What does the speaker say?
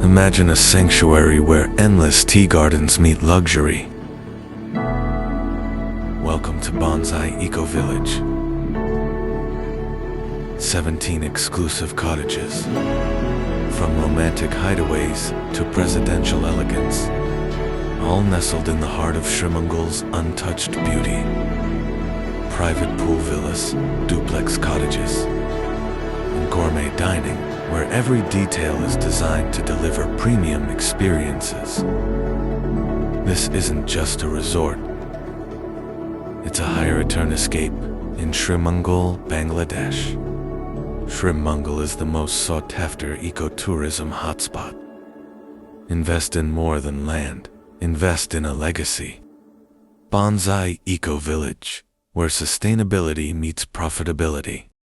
Imagine a sanctuary where endless tea gardens meet luxury. Welcome to Bonsai Eco Village. 17 exclusive cottages. From romantic hideaways to presidential elegance, all nestled in the heart of Sreemangal's untouched beauty. Private pool villas, duplex cottages, and gourmet dining where every detail is designed to deliver premium experiences. This isn't just a resort. It's a high-return escape in Sreemangal, Bangladesh. Sreemangal is the most sought-after ecotourism hotspot. Invest in more than land. Invest in a legacy. Bonsai Eco Village, where sustainability meets profitability.